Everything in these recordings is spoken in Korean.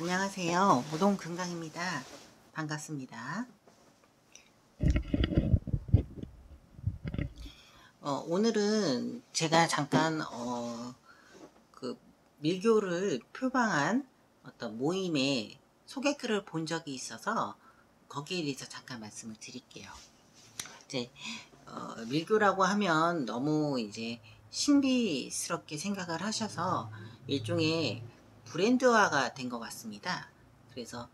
안녕하세요. 오동금강입니다. 반갑습니다. 오늘은 제가 잠깐 그 밀교를 표방한 어떤 모임의 소개글을 본 적이 있어서 거기에 대해서 잠깐 말씀을 드릴게요. 이제 밀교라고 하면 너무 이제 신비스럽게 생각을 하셔서 일종의 브랜드화가 된 것 같습니다. 그래서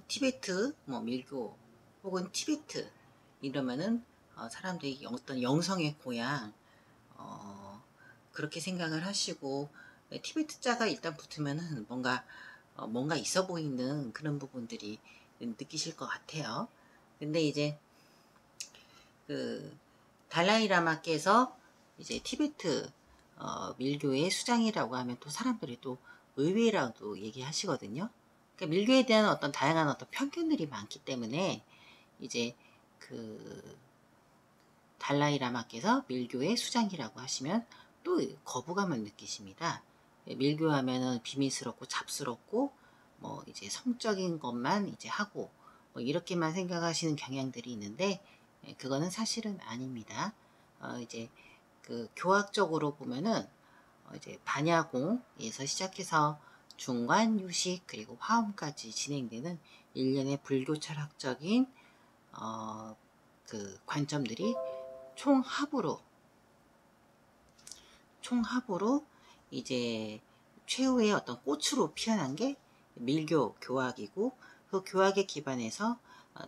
티베트 뭐 밀교 혹은 티베트 이러면은 사람들이 어떤 영성의 고향 그렇게 생각을 하시고 티베트 자가 일단 붙으면은 뭔가 있어 보이는 그런 부분들이 느끼실 것 같아요. 근데 이제 그 달라이 라마께서 이제 티베트 밀교의 수장이라고 하면 또 사람들이 또 의외라고 얘기하시거든요. 그러니까 밀교에 대한 어떤 다양한 어떤 편견들이 많기 때문에 이제 그 달라이 라마께서 밀교의 수장이라고 하시면 또 거부감을 느끼십니다. 밀교하면은 비밀스럽고 잡스럽고 뭐 이제 성적인 것만 이제 하고 뭐 이렇게만 생각하시는 경향들이 있는데 그거는 사실은 아닙니다. 이제 그 교학적으로 보면은 이제 반야공에서 시작해서 중관, 유식 그리고 화엄까지 진행되는 일련의 불교 철학적인 그 관점들이 총합으로 이제 최후의 어떤 꽃으로 피어난 게 밀교 교학이고 그 교학에 기반해서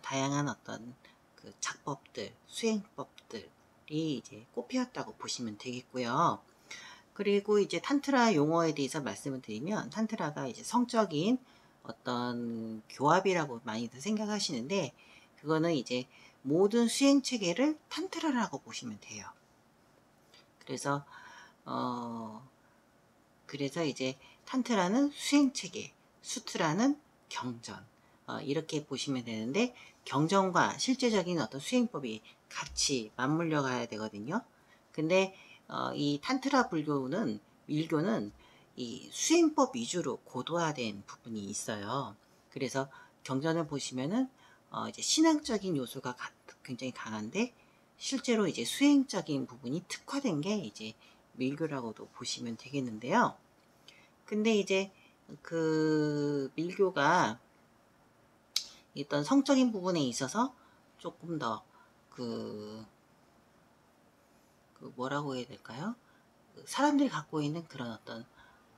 다양한 어떤 그 작법들, 수행법들이 이제 꽃피었다고 보시면 되겠고요. 그리고 이제 탄트라 용어에 대해서 말씀을 드리면 탄트라가 이제 성적인 어떤 교합이라고 많이들 생각하시는데 그거는 이제 모든 수행 체계를 탄트라라고 보시면 돼요. 그래서 그래서 이제 탄트라는 수행 체계, 수트라는 경전 이렇게 보시면 되는데 경전과 실제적인 어떤 수행법이 같이 맞물려 가야 되거든요. 근데 이 탄트라 불교는 밀교는 이 수행법 위주로 고도화된 부분이 있어요. 그래서 경전을 보시면은 이제 신앙적인 요소가 굉장히 강한데 실제로 이제 수행적인 부분이 특화된 게 이제 밀교라고도 보시면 되겠는데요. 근데 이제 그 밀교가 어떤 성적인 부분에 있어서 조금 더 그 뭐라고 해야 될까요? 사람들이 갖고 있는 그런 어떤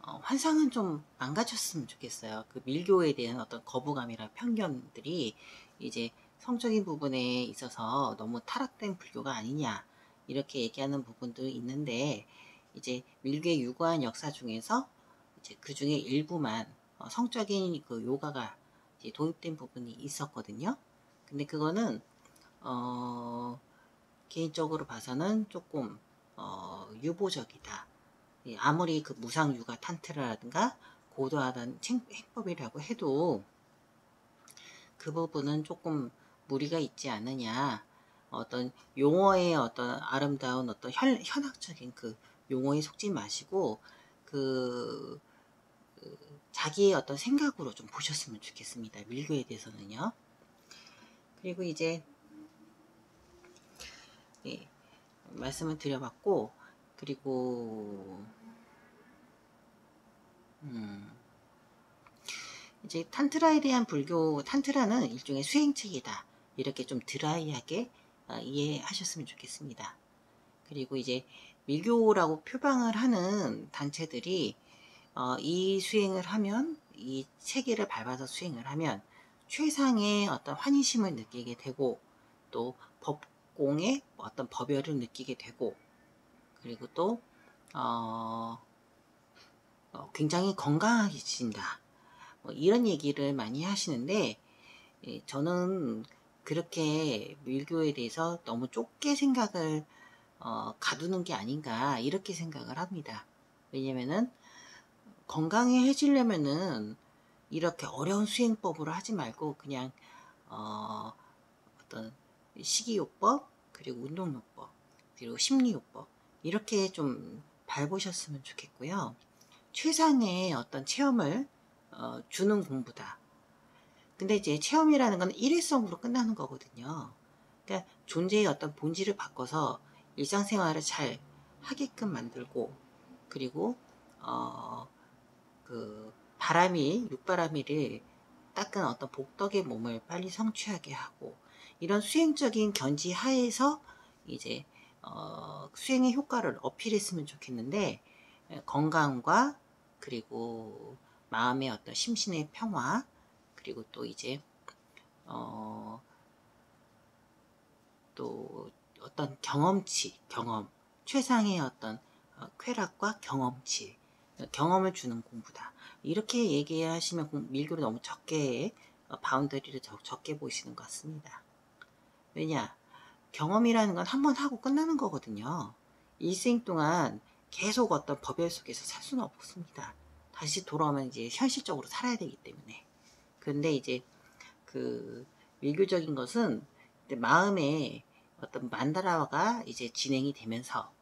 환상은 좀 망가졌으면 좋겠어요. 그 밀교에 대한 어떤 거부감이나 편견들이 이제 성적인 부분에 있어서 너무 타락된 불교가 아니냐 이렇게 얘기하는 부분도 있는데 이제 밀교의 유구한 역사 중에서 이제 그 중에 일부만 성적인 그 요가가 이제 도입된 부분이 있었거든요. 근데 그거는 개인적으로 봐서는 조금 유보적이다. 아무리 그 무상 육아 탄트라든가 고도하다는 행법이라고 해도 그 부분은 조금 무리가 있지 않느냐. 어떤 용어의 어떤 아름다운 어떤 현학적인 그 용어에 속지 마시고 그 자기의 어떤 생각으로 좀 보셨으면 좋겠습니다. 밀교에 대해서는요. 그리고 이제 네, 말씀을 드려봤고 그리고 이제 탄트라에 대한 불교 탄트라는 일종의 수행책이다. 이렇게 좀 드라이하게 이해하셨으면 좋겠습니다. 그리고 이제 밀교라고 표방을 하는 단체들이 이 수행을 하면 이 체계를 밟아서 수행을 하면 최상의 어떤 환희심을 느끼게 되고 또 법공의 어떤 법열을 느끼게 되고 그리고 또 굉장히 건강해진다. 뭐 이런 얘기를 많이 하시는데 저는 그렇게 밀교에 대해서 너무 좁게 생각을 가두는 게 아닌가 이렇게 생각을 합니다. 왜냐면은 건강해지려면은 이렇게 어려운 수행법으로 하지 말고 그냥 어떤 식이요법 그리고 운동요법 그리고 심리요법 이렇게 좀 밟으셨으면 좋겠고요. 최상의 어떤 체험을 주는 공부다. 근데 이제 체험이라는 건 일회성으로 끝나는 거거든요. 그러니까 존재의 어떤 본질을 바꿔서 일상생활을 잘 하게끔 만들고, 그리고 그 육바람이를 닦은 어떤 복덕의 몸을 빨리 성취하게 하고, 이런 수행적인 견지 하에서 이제 수행의 효과를 어필했으면 좋겠는데, 건강과 그리고 마음의 어떤 심신의 평화, 그리고 또 이제 또 어떤 경험, 최상의 어떤 쾌락과 경험을 주는 공부다. 이렇게 얘기하시면 밀교를 너무 적게, 바운더리를 적게 보시는 것 같습니다. 왜냐? 경험이라는 건 한 번 하고 끝나는 거거든요. 일생 동안 계속 어떤 법열 속에서 살 수는 없습니다. 다시 돌아오면 이제 현실적으로 살아야 되기 때문에. 그런데 이제 그 밀교적인 것은 마음에 어떤 만다라가 이제 진행이 되면서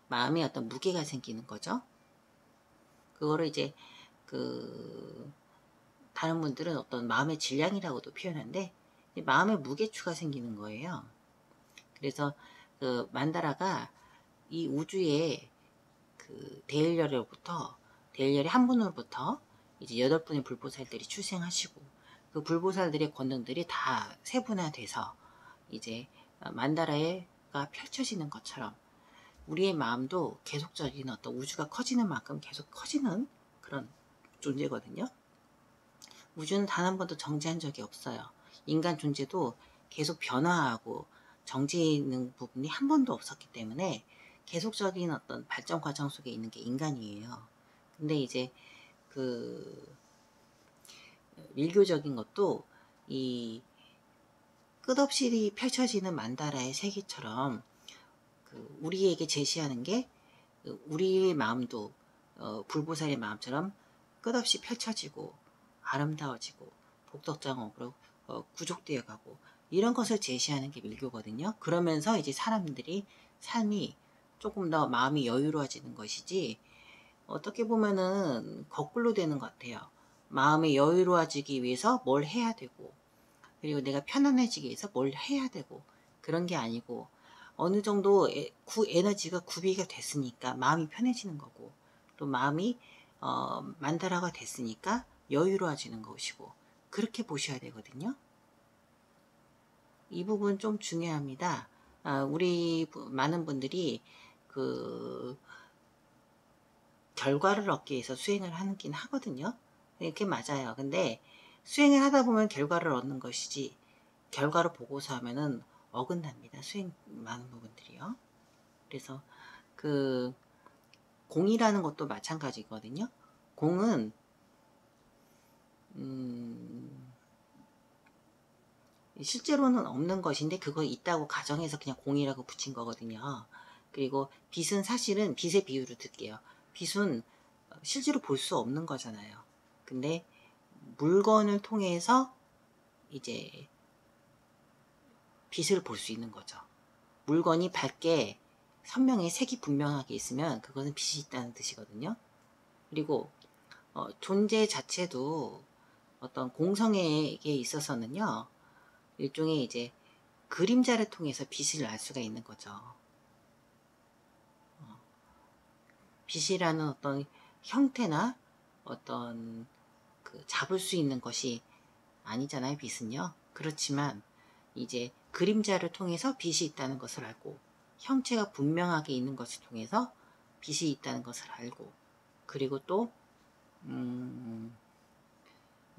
마음에 어떤 무게가 생기는 거죠. 그거를 이제 다른 분들은 어떤 마음의 질량이라고도 표현하는데, 마음의 무게추가 생기는 거예요. 그래서 그 만다라가 이 우주의 대일열의 한 분으로부터 이제 8분의 불보살들이 출생하시고, 그 불보살들의 권능들이 다 세분화돼서 이제 만다라가 펼쳐지는 것처럼, 우리의 마음도 계속적인 어떤 우주가 커지는 만큼 계속 커지는 그런 존재거든요. 우주는 단 한 번도 정지한 적이 없어요. 인간 존재도 계속 변화하고 정지해 있는 부분이 한 번도 없었기 때문에 계속적인 어떤 발전 과정 속에 있는 게 인간이에요. 근데 이제 밀교적인 것도 이 끝없이 펼쳐지는 만다라의 세계처럼 우리에게 제시하는 게, 우리의 마음도 불보살의 마음처럼 끝없이 펼쳐지고 아름다워지고 복덕장업으로 구족되어 가고, 이런 것을 제시하는 게 밀교거든요. 그러면서 이제 사람들이 삶이 조금 더 마음이 여유로워지는 것이지, 어떻게 보면은 거꾸로 되는 것 같아요. 마음이 여유로워지기 위해서 뭘 해야 되고, 그리고 내가 편안해지기 위해서 뭘 해야 되고, 그런 게 아니고, 어느 정도 에너지가 구비가 됐으니까 마음이 편해지는 거고, 또 마음이 만다라가 됐으니까 여유로워지는 것이고, 그렇게 보셔야 되거든요. 이 부분 좀 중요합니다. 우리 많은 분들이 결과를 얻기 위해서 수행을 하긴 하거든요. 그게 맞아요. 근데 수행을 하다 보면 결과를 얻는 것이지, 결과를 보고서 하면은 어긋납니다. 수행 많은 부분들이요. 그래서 공이라는 것도 마찬가지거든요. 공은 실제로는 없는 것인데 그거 있다고 가정해서 그냥 공이라고 붙인 거거든요. 그리고 빛은 사실은, 빛의 비유를 들게요. 빛은 실제로 볼 수 없는 거잖아요. 근데 물건을 통해서 이제 빛을 볼 수 있는 거죠. 물건이 밝게 선명히 색이 분명하게 있으면 그거는 빛이 있다는 뜻이거든요. 그리고 존재 자체도 어떤 공성에게 있어서는요, 일종의 이제 그림자를 통해서 빛을 알 수가 있는 거죠. 빛이라는 어떤 형태나 어떤 잡을 수 있는 것이 아니잖아요, 빛은요. 그렇지만 이제 그림자를 통해서 빛이 있다는 것을 알고, 형체가 분명하게 있는 것을 통해서 빛이 있다는 것을 알고, 그리고 또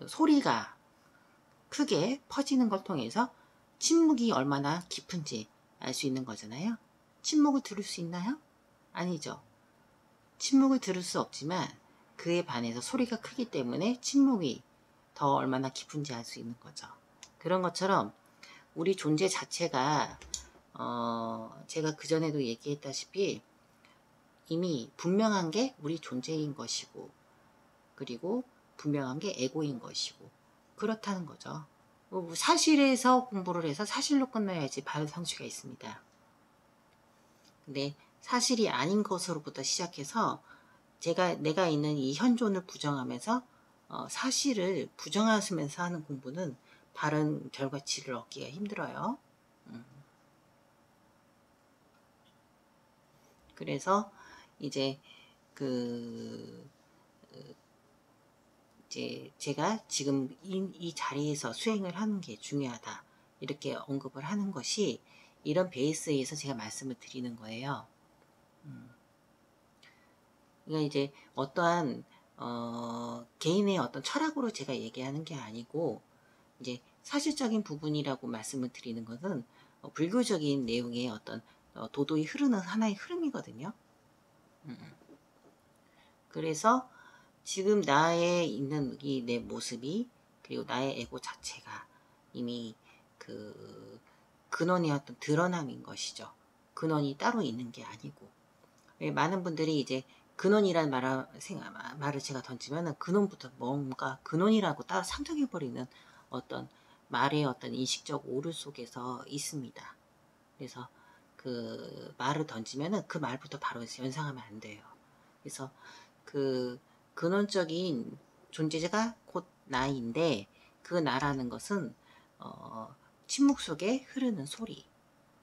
소리가 크게 퍼지는 걸 통해서 침묵이 얼마나 깊은지 알 수 있는 거잖아요. 침묵을 들을 수 있나요? 아니죠. 침묵을 들을 수 없지만 그에 반해서 소리가 크기 때문에 침묵이 더 얼마나 깊은지 알 수 있는 거죠. 그런 것처럼 우리 존재 자체가 제가 그전에도 얘기했다시피 이미 분명한 게 우리 존재인 것이고, 그리고 분명한 게 에고인 것이고, 그렇다는 거죠. 사실에서 공부를 해서 사실로 끝나야지 바른 성취가 있습니다. 근데 사실이 아닌 것으로부터 시작해서 내가 있는 이 현존을 부정하면서 사실을 부정하면서 하는 공부는 바른 결과치를 얻기가 힘들어요. 그래서 이제 그 이제 제가 지금 이 자리에서 수행을 하는 게 중요하다, 이렇게 언급을 하는 것이 이런 베이스에서 제가 말씀을 드리는 거예요. 그러니까 이제 어떠한 개인의 어떤 철학으로 제가 얘기하는 게 아니고, 이제 사실적인 부분이라고 말씀을 드리는 것은 불교적인 내용의 어떤 도도히 흐르는 하나의 흐름이거든요. 그래서 지금 나의 있는 이 내 모습이, 그리고 나의 에고 자체가 이미 그 근원의 어떤 드러남인 것이죠. 근원이 따로 있는 게 아니고. 많은 분들이 이제 근원이란 말을 제가 던지면 근원부터 뭔가 근원이라고 따로 상정해버리는 어떤 말의 어떤 인식적 오류 속에서 있습니다. 그래서 그 말을 던지면 그 말부터 바로 연상하면 안 돼요. 그래서 그 근원적인 존재가 곧 나인데, 그 나라는 것은 침묵 속에 흐르는 소리,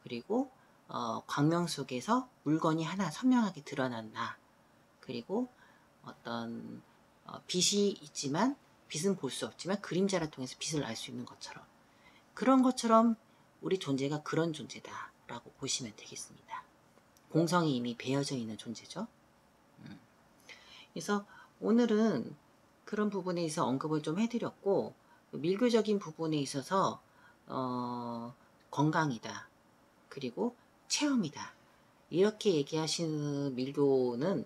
그리고 광명 속에서 물건이 하나 선명하게 드러난 나, 그리고 어떤 빛이 있지만 빛은 볼 수 없지만 그림자를 통해서 빛을 알 수 있는 것처럼, 그런 것처럼 우리 존재가 그런 존재다 라고 보시면 되겠습니다. 공성이 이미 배어져 있는 존재죠. 그래서 오늘은 그런 부분에 있어서 언급을 좀 해드렸고, 밀교적인 부분에 있어서 건강이다, 그리고 체험이다, 이렇게 얘기하시는 밀교는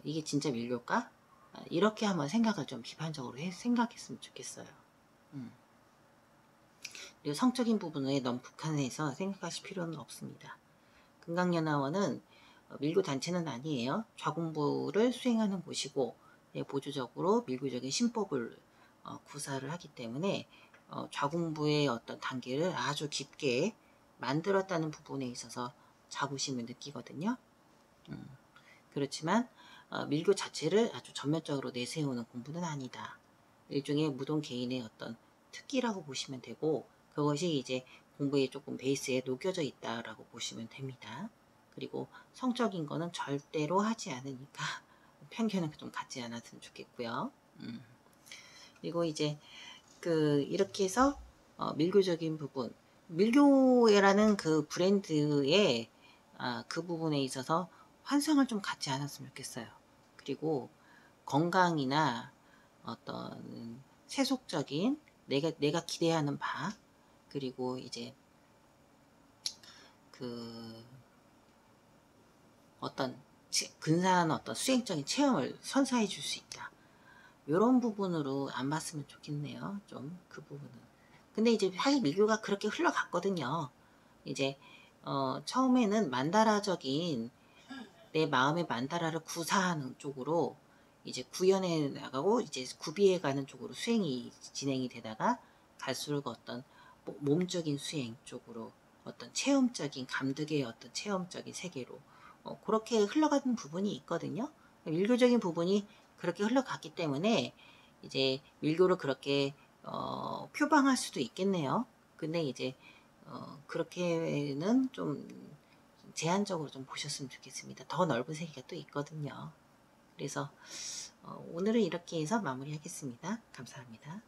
이게 진짜 밀교일까? 이렇게 한번 생각을 좀 비판적으로 생각했으면 좋겠어요. 그리고 성적인 부분에 너무 국한해서 생각하실 필요는 없습니다. 금강연화원은 밀교 단체는 아니에요. 좌공부를 수행하는 곳이고, 보조적으로 밀교적인 신법을 구사를 하기 때문에 좌공부의 어떤 단계를 아주 깊게 만들었다는 부분에 있어서 자부심을 느끼거든요. 그렇지만 밀교 자체를 아주 전면적으로 내세우는 공부는 아니다. 일종의 무동 개인의 어떤 특기라고 보시면 되고, 그것이 이제 공부에 조금 베이스에 녹여져 있다라고 보시면 됩니다. 그리고 성적인 거는 절대로 하지 않으니까 편견은 좀 갖지 않았으면 좋겠고요. 그리고 이제 이렇게 해서 밀교적인 부분, 밀교라는 그 브랜드의 그 부분에 있어서 환상을 좀 갖지 않았으면 좋겠어요. 그리고 건강이나 어떤 세속적인 내가 기대하는 바, 그리고 이제 그 어떤 근사한 어떤 수행적인 체험을 선사해 줄 수 있다, 이런 부분으로 안 봤으면 좋겠네요. 좀 그 부분은. 근데 이제 사실 밀교가 그렇게 흘러갔거든요. 이제 처음에는 만다라적인 내 마음의 만다라를 구사하는 쪽으로 이제 구현해 나가고, 이제 구비해 가는 쪽으로 수행이 진행이 되다가 갈수록 어떤 몸적인 수행 쪽으로, 어떤 체험적인 감득의 어떤 체험적인 세계로 그렇게 흘러가는 부분이 있거든요. 밀교적인 부분이 그렇게 흘러갔기 때문에 이제 밀교를 그렇게 표방할 수도 있겠네요. 근데 이제 그렇게는 좀 제한적으로 좀 보셨으면 좋겠습니다. 더 넓은 세계가 또 있거든요. 그래서 오늘은 이렇게 해서 마무리하겠습니다. 감사합니다.